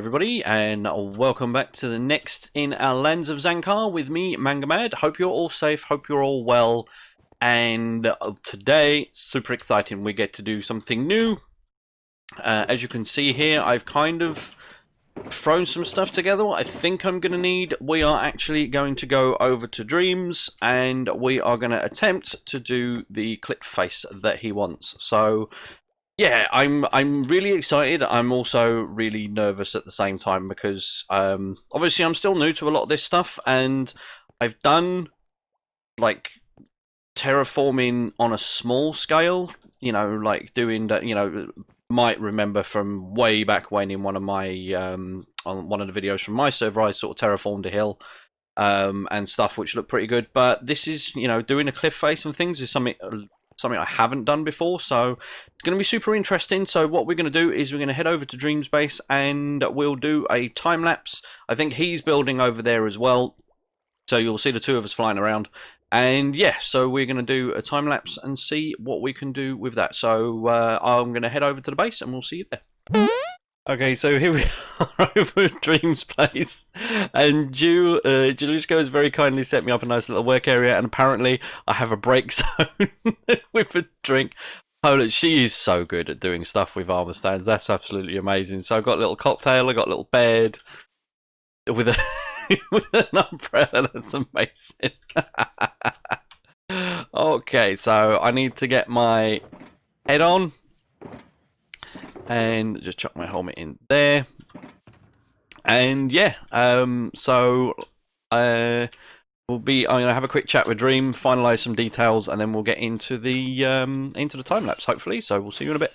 everybody, and welcome back to the next in our Lands of Zankar with me, MangaMad. Hope you're all safe, hope you're all well, and today, super exciting, we get to do something new. As you can see here, I've kind of thrown some stuff together. What I think I'm going to need, we are actually going to go over to Dreams, and we are going to attempt to do the clip face that he wants. So yeah, I'm really excited. I'm also really nervous at the same time because obviously I'm still new to a lot of this stuff, and I've done like terraforming on a small scale, you know, like doing that, you know, might remember from way back when in one of my on one of the videos from my server, I sort of terraformed a hill and stuff which looked pretty good. But this is, you know, doing a cliff face and things is something I haven't done before, so it's going to be super interesting. So what we're going to do is we're going to head over to Dreams base and we'll do a time lapse. I think he's building over there as well, so you'll see the two of us flying around. And yeah, so we're going to do a time lapse and see what we can do with that. So I'm going to head over to the base and we'll see you there. Okay, so here we are over at Dreams Place, and Juliushko has very kindly set me up a nice little work area, and apparently I have a break zone with a drink. Poland, she is so good at doing stuff with armor stands. That's absolutely amazing. So I've got a little cocktail, I've got a little bed with a with an umbrella. That's amazing. Okay, so I need to get my head on and just chuck my helmet in there, and yeah, so I'm gonna have a quick chat with Dream, finalize some details, and then we'll get into the time lapse hopefully. So we'll see you in a bit.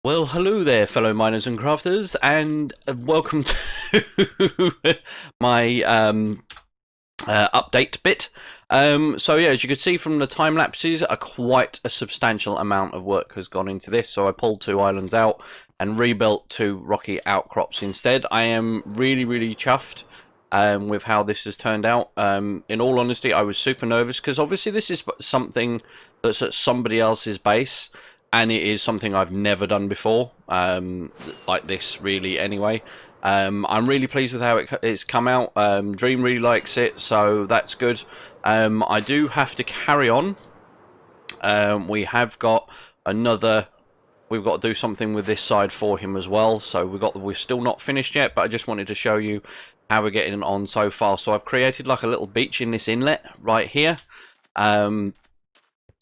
Well, hello there, fellow miners and crafters, and welcome to my update bit. So yeah, as you can see from the time lapses, quite a substantial amount of work has gone into this. So I pulled 2 islands out and rebuilt 2 rocky outcrops instead. I am really chuffed with how this has turned out. In all honesty, I was super nervous because obviously this is something that's at somebody else's base. And it is something I've never done before, like this really anyway. I'm really pleased with how it's come out. Dream really likes it, so that's good. I do have to carry on. We have got another... We've got to do something with this side for him as well. So we're still not finished yet, but I just wanted to show you how we're getting on so far. So I've created like a little beach in this inlet right here.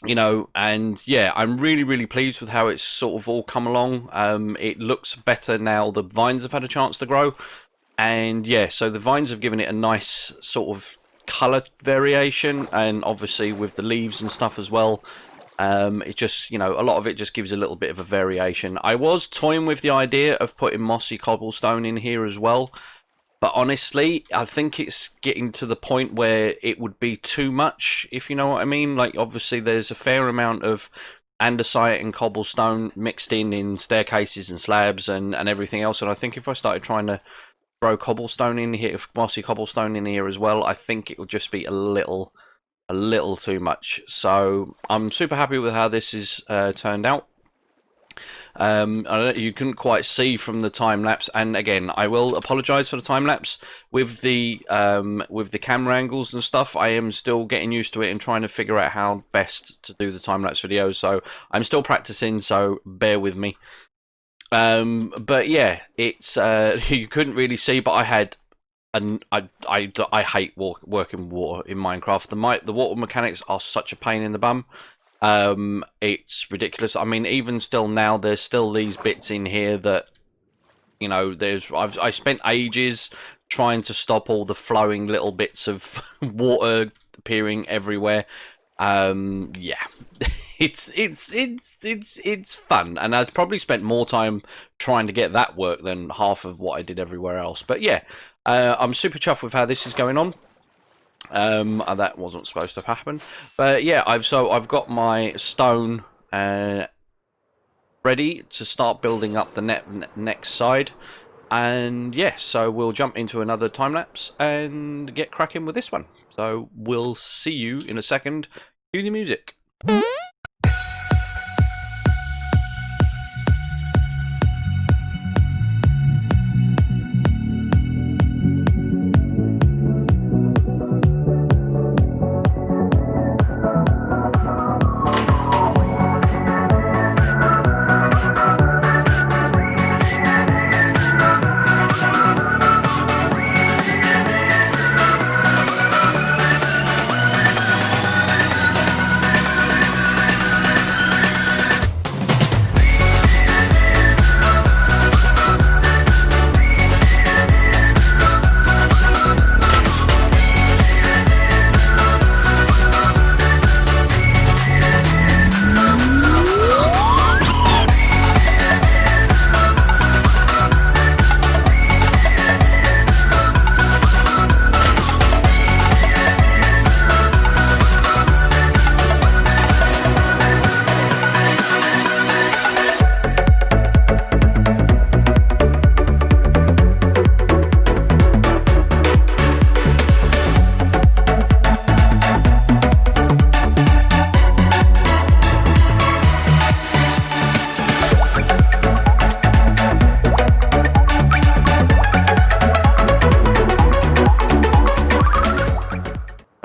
You know, and yeah, I'm really pleased with how it's sort of all come along. It looks better now. The vines have had a chance to grow, and yeah, so the vines have given it a nice sort of color variation, and obviously with the leaves and stuff as well. It just, you know, a lot of it just gives a little bit of a variation. I was toying with the idea of putting mossy cobblestone in here as well. But honestly, I think it's getting to the point where it would be too much, if you know what I mean. Like, obviously, there's a fair amount of andesite and cobblestone mixed in staircases and slabs and everything else. And I think if I started trying to throw cobblestone in here, mossy cobblestone in here as well, I think it would just be a little too much. So I'm super happy with how this is turned out. You couldn't quite see from the time lapse, and again, I will apologise for the time lapse with the camera angles and stuff. I am still getting used to it and trying to figure out how best to do the time lapse videos. So I'm still practicing, so bear with me. But yeah, it's you couldn't really see, but I had. And I hate working water in Minecraft. The water mechanics are such a pain in the bum. It's ridiculous. I mean, even still now, there's still these bits in here that, you know, I spent ages trying to stop all the flowing little bits of water appearing everywhere. Yeah, it's fun, and I've probably spent more time trying to get that work than half of what I did everywhere else. But yeah, I'm super chuffed with how this is going on. That wasn't supposed to happen, but yeah, I've got my stone ready to start building up the next side, and yeah, so we'll jump into another time lapse and get cracking with this one. So we'll see you in a second. Cue the music.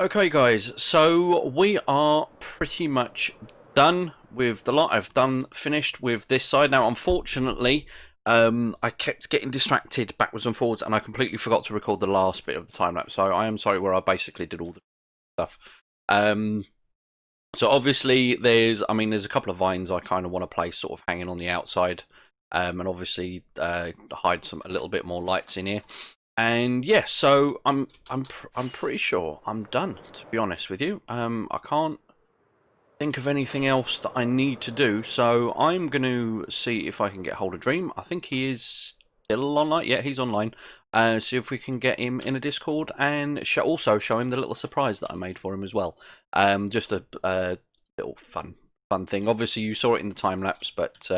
Okay guys, so we are pretty much done with the lot. I've finished with this side. Now unfortunately, I kept getting distracted backwards and forwards and I completely forgot to record the last bit of the time lapse. So I am sorry, where I basically did all the stuff. So obviously there's a couple of vines I kind of want to place sort of hanging on the outside, and obviously hide a little bit more lights in here. And yeah, so I'm pretty sure I'm done, to be honest with you. I can't think of anything else that I need to do, so I'm going to see if I can get hold of Dream. I think he is still online. Yeah, he's online. See if we can get him in a Discord and also show him the little surprise that I made for him as well. Just a little fun thing. Obviously, you saw it in the time lapse, but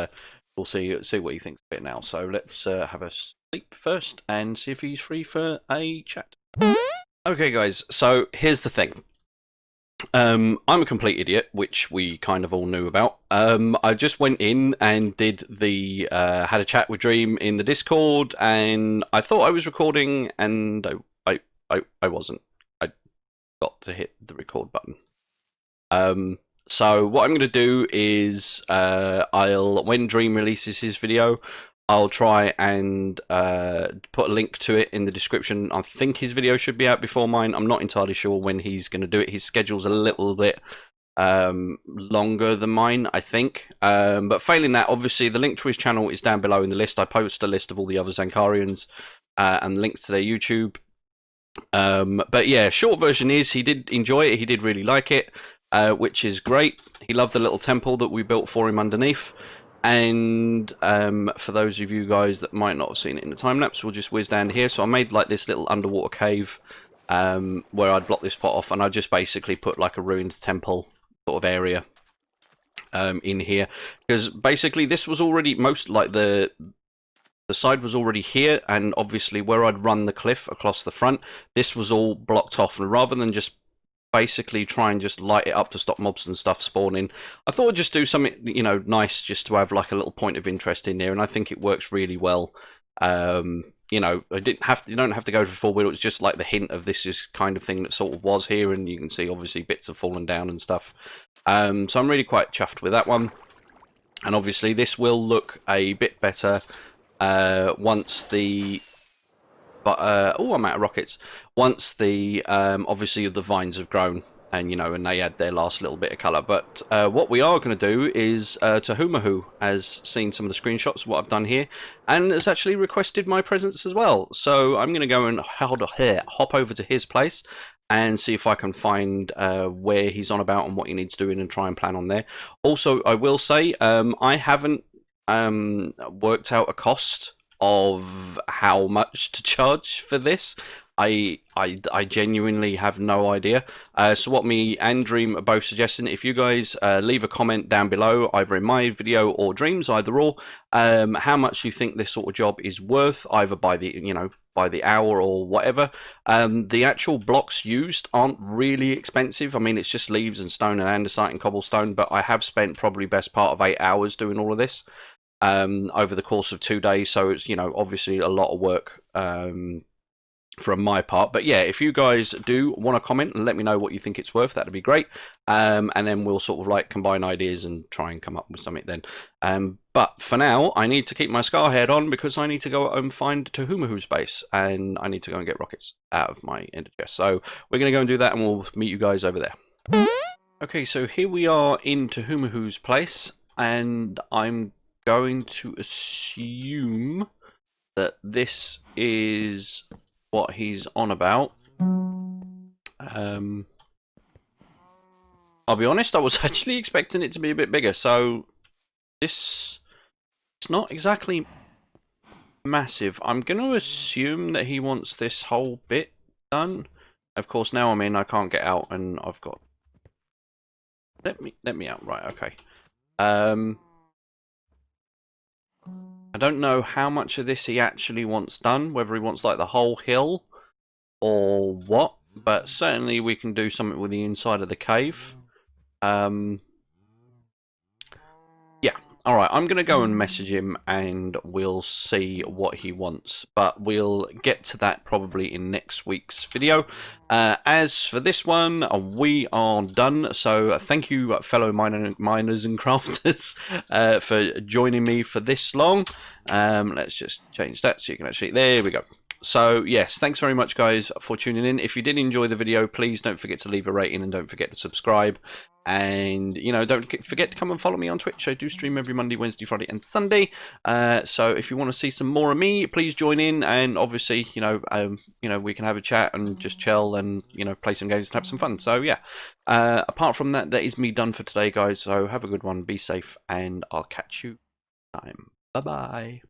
we'll see what he thinks of it now. So let's have a sleep first and see if he's free for a chat. Okay, guys. So here's the thing. I'm a complete idiot, which we kind of all knew about. I just went in and did the had a chat with Dream in the Discord, and I thought I was recording, and I wasn't. I got to hit the record button. So what I'm going to do is when Dream releases his video, I'll try and put a link to it in the description. I think his video should be out before mine. I'm not entirely sure when he's going to do it. His schedule's a little bit longer than mine, I think. But failing that, obviously, the link to his channel is down below in the list. I post a list of all the other Zankarians and links to their YouTube. But yeah, short version is he did enjoy it. He did really like it, which is great. He loved the little temple that we built for him underneath. And for those of you guys that might not have seen it in the time lapse, we'll just whiz down here. So I made like this little underwater cave where I'd block this pot off, and I just basically put like a ruined temple sort of area in here, because basically this was already the side was already here, and obviously where I'd run the cliff across the front, this was all blocked off, and rather than just basically try and just light it up to stop mobs and stuff spawning, I thought I'd just do something, you know, nice, just to have like a little point of interest in there, and I think it works really well. You know, you don't have to go for full wheel. It's just like the hint of this is kind of thing that sort of was here, and you can see obviously bits have fallen down and stuff. So I'm really quite chuffed with that one, and obviously this will look a bit better once the I'm out of rockets. Once the obviously the vines have grown, and you know, and they add their last little bit of colour. But what we are going to do is Tahumahu has seen some of the screenshots of what I've done here, and has actually requested my presence as well. So I'm going to go and hop over to his place and see if I can find where he's on about and what he needs doing, and try and plan on there. Also, I will say I haven't worked out a cost of how much to charge for this. I genuinely have no idea. So what me and Dream are both suggesting, if you guys leave a comment down below, either in my video or Dream's, either or, how much you think this sort of job is worth, either by the hour or whatever. The actual blocks used aren't really expensive. I mean, it's just leaves and stone and andesite and cobblestone, but I have spent probably best part of 8 hours doing all of this over the course of 2 days, so it's, you know, obviously a lot of work from my part. But yeah, if you guys do want to comment and let me know what you think it's worth, that'd be great, and then we'll sort of like combine ideas and try and come up with something then. But for now, I need to keep my Scar head on, because I need to go and find Tahumahu's base, and I need to go and get rockets out of my ender chest. So we're going to go and do that, and we'll meet you guys over there. Okay, so here we are in Tahumahu's place, and I'm going to assume that this is what he's on about. I'll be honest, I was actually expecting it to be a bit bigger, so it's not exactly massive. I'm going to assume that he wants this whole bit done. Of course, now I'm in, I can't get out, and I've got... Let me out. Right, okay. I don't know how much of this he actually wants done, whether he wants like the whole hill or what, but certainly we can do something with the inside of the cave. Yeah, alright, I'm going to go and message him and we'll see what he wants, but we'll get to that probably in next week's video. As for this one, we are done, so thank you fellow miners and crafters for joining me for this long. Let's just change that so you can actually, there we go. So yes, thanks very much guys for tuning in. If you did enjoy the video, please don't forget to leave a rating and don't forget to subscribe. And don't forget to come and follow me on Twitch. I do stream every Monday, Wednesday, Friday and Sunday. So if you want to see some more of me, please join in, and obviously we can have a chat and just chill and play some games and have some fun. So yeah, apart from that, that is me done for today guys. So have a good one, be safe, and I'll catch you next time. Bye bye.